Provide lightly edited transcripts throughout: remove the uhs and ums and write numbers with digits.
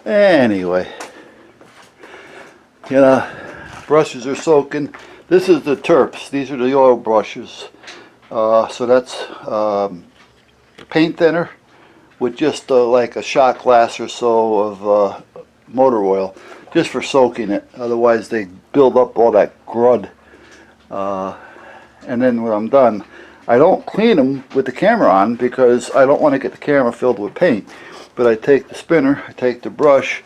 Anyway, brushes are soaking. This is the Terps. These are the oil brushes. So that's paint thinner with just like a shot glass or so of motor oil, just for soaking it. Otherwise they build up all that grud. And then when I'm done, I don't clean them with the camera on because I don't want to get the camera filled with paint. But I take the spinner, I take the brush,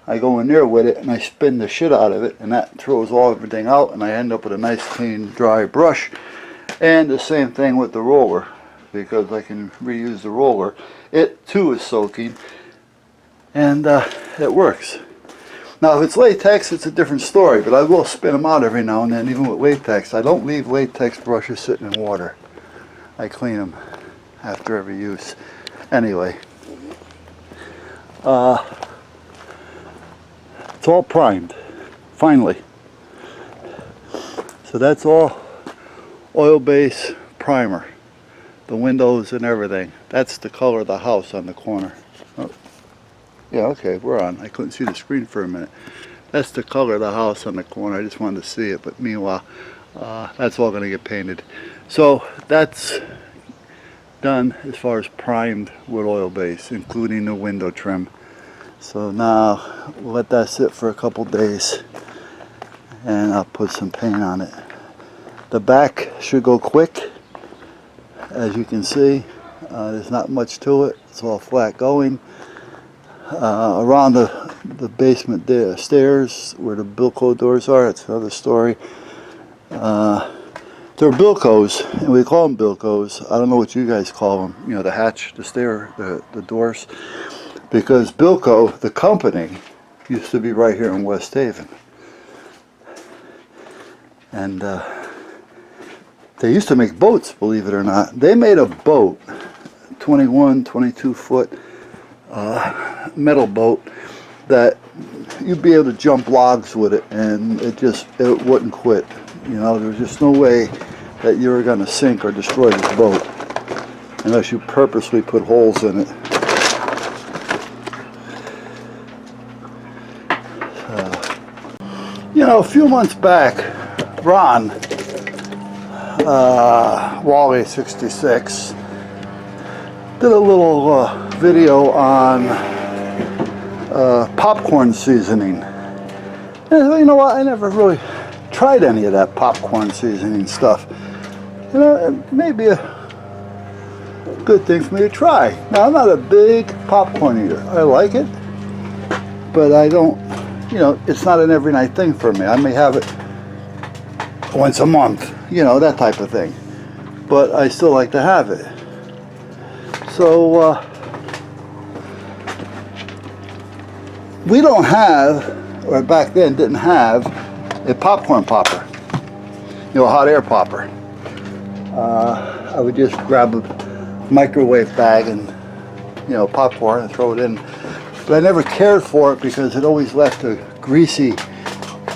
I go in there with it and I spin the shit out of it, and that throws everything out, and I end up with a nice clean dry brush. And the same thing with the roller, because I can reuse the roller. It too is soaking, and it works. Now if it's latex, it's a different story, but I will spin them out every now and then, even with latex. I don't leave latex brushes sitting in water. I clean them after every use. Anyway, it's all primed, finally. So that's all oil base primer, the windows and everything. That's the color of the house on the corner. Oh, yeah, okay, we're on. I couldn't see the screen for a minute. That's the color of the house on the corner. I just wanted to see it, but meanwhile, that's all going to get painted. So that's done as far as primed with oil base, including the window trim. So now we'll let that sit for a couple days and I'll put some paint on it. The back should go quick. As you can see, there's not much to it. It's all flat going. Around the basement stairs where the Bilco doors are, it's another story. They're Bilcos, and we call them Bilcos. I don't know what you guys call them. You know, the hatch, the stair, the doors. Because Bilco, the company, used to be right here in West Haven. And they used to make boats, believe it or not. They made a boat, 21, 22 foot metal boat, that you'd be able to jump logs with it, and it wouldn't quit. You know, there was just no way that you were going to sink or destroy this boat unless you purposely put holes in it. You know, a few months back, Ron, Wally 66, did a little video on popcorn seasoning. And you know what? I never really tried any of that popcorn seasoning stuff. You know, it may be a good thing for me to try. Now, I'm not a big popcorn eater. I like it, but I don't, you know, it's not an every night thing for me. I may have it once a month, you know, that type of thing. But I still like to have it. So, we don't have, or back then didn't have, a popcorn popper. You know, a hot air popper. I would just grab a microwave bag and, you know, popcorn and throw it in. But I never cared for it because it always left a greasy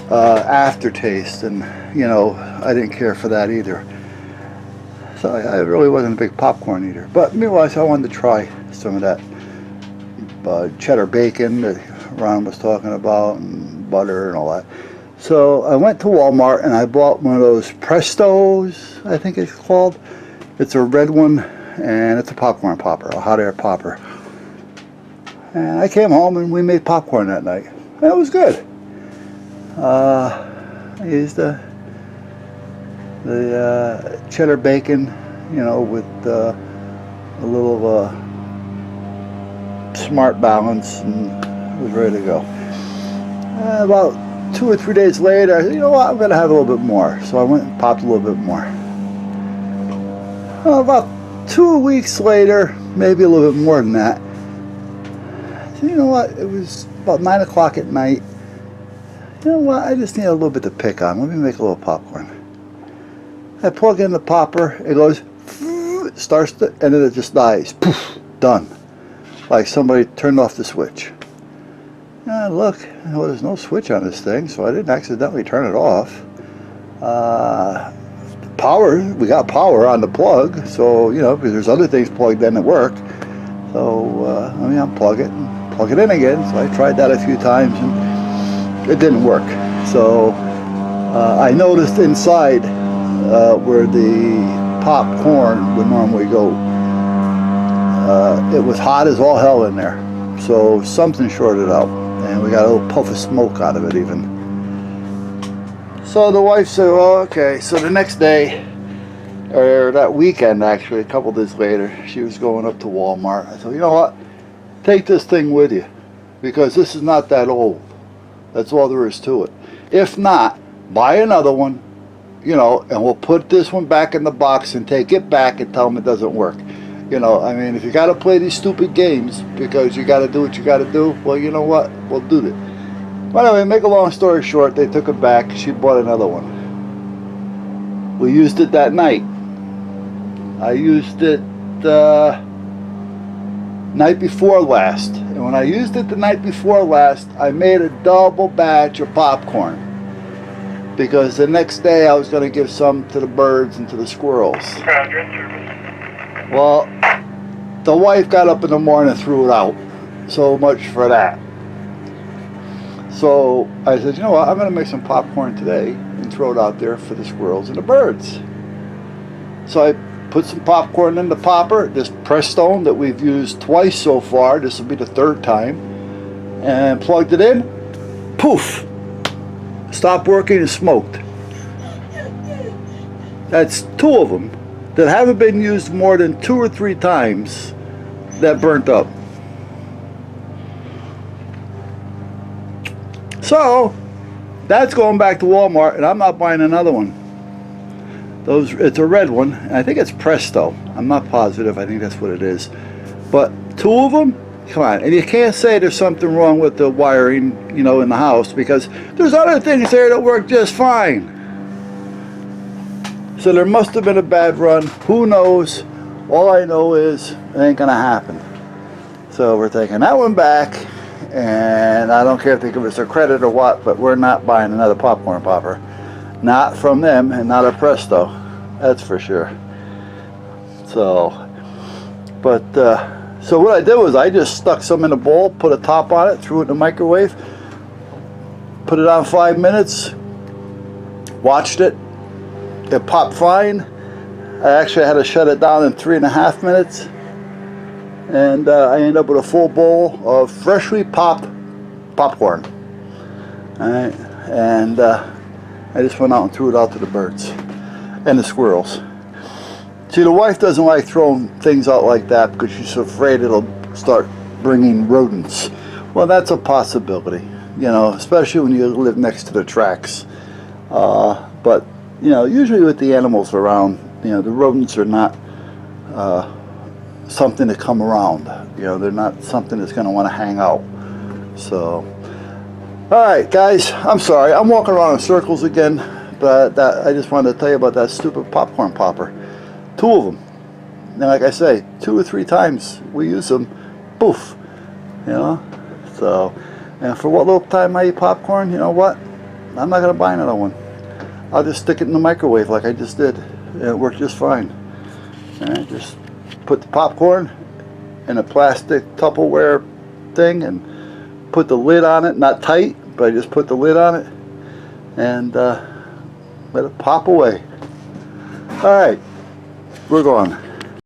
aftertaste, and you know, I didn't care for that either. So I really wasn't a big popcorn eater. But meanwhile, I wanted to try some of that cheddar bacon that Ron was talking about, and butter and all that. So I went to Walmart and I bought one of those Prestos, I think it's called. It's a red one, and it's a popcorn popper, a hot air popper. And I came home and we made popcorn that night. And it was good. I used the cheddar bacon, you know, with a little smart balance, and it was ready to go. About 2 or 3 days later, I said, you know what, I'm going to have a little bit more. So I went and popped a little bit more. About 2 weeks later, maybe a little bit more than that, so you know what, it was about 9 o'clock at night. You know what, I just need a little bit to pick on. Let me make a little popcorn. I plug in the popper, it goes, it starts to, and then it just dies. Poof, done. Like somebody turned off the switch. And look, well, there's no switch on this thing, so I didn't accidentally turn it off. Power, we got power on the plug, so, you know, because there's other things plugged in that work. So, let me unplug it and plug it in again. So I tried that a few times and it didn't work. So I noticed inside where the popcorn would normally go, it was hot as all hell in there. So something shorted out, and we got a little puff of smoke out of it even. So the wife said, well, okay. So the next day, or that weekend actually, a couple days later, she was going up to Walmart. I said, you know what? Take this thing with you, because this is not that old. That's all there is to it. If not, buy another one, you know, and we'll put this one back in the box and take it back and tell them it doesn't work. You know, I mean, if you got to play these stupid games because you got to do what you got to do, well, you know what? We'll do it. But anyway, make a long story short, they took it back. She bought another one. We used it that night. I used it night before last. And when I used it the night before last, I made a double batch of popcorn. Because the next day I was going to give some to the birds and to the squirrels. Well, the wife got up in the morning and threw it out. So much for that. So I said, you know what, I'm going to make some popcorn today and throw it out there for the squirrels and the birds. So I put some popcorn in the popper, this Prestone that we've used twice so far. This will be the third time. And plugged it in. Poof! Stopped working and smoked. That's two of them that haven't been used more than 2 or 3 times that burnt up. So that's going back to Walmart, and I'm not buying another one. It's a red one, and I think it's Presto. I'm not positive. I think that's what it is. But 2 of them, come on. And you can't say there's something wrong with the wiring, you know, in the house, because there's other things there that work just fine. So there must have been a bad run. Who knows? All I know is it ain't gonna happen. So we're taking that one back, and I don't care if they give us a credit or what, but we're not buying another popcorn popper. Not from them, and not a Presto. That's for sure. So, but so what I did was I just stuck some in a bowl, put a top on it, threw it in the microwave, put it on 5 minutes, watched it. It popped fine. I actually had to shut it down in 3.5 minutes. And I ended up with a full bowl of freshly popped popcorn. Alright, and I just went out and threw it out to the birds and the squirrels. See, the wife doesn't like throwing things out like that because she's afraid it'll start bringing rodents. Well, that's a possibility, you know, especially when you live next to the tracks. But you know, usually with the animals around, you know, the rodents are not something to come around. You know, they're not something that's going to want to hang out. So, all right, guys, I'm sorry. I'm walking around in circles again, but I just wanted to tell you about that stupid popcorn popper. 2 of them. And like I say, 2 or 3 times we use them, poof, you know. So, and for what little time I eat popcorn, you know what? I'm not going to buy another one. I'll just stick it in the microwave like I just did, and it worked just fine. And just put the popcorn in a plastic Tupperware thing and put the lid on it, not tight, but I just put the lid on it and let it pop away. All right, we're going.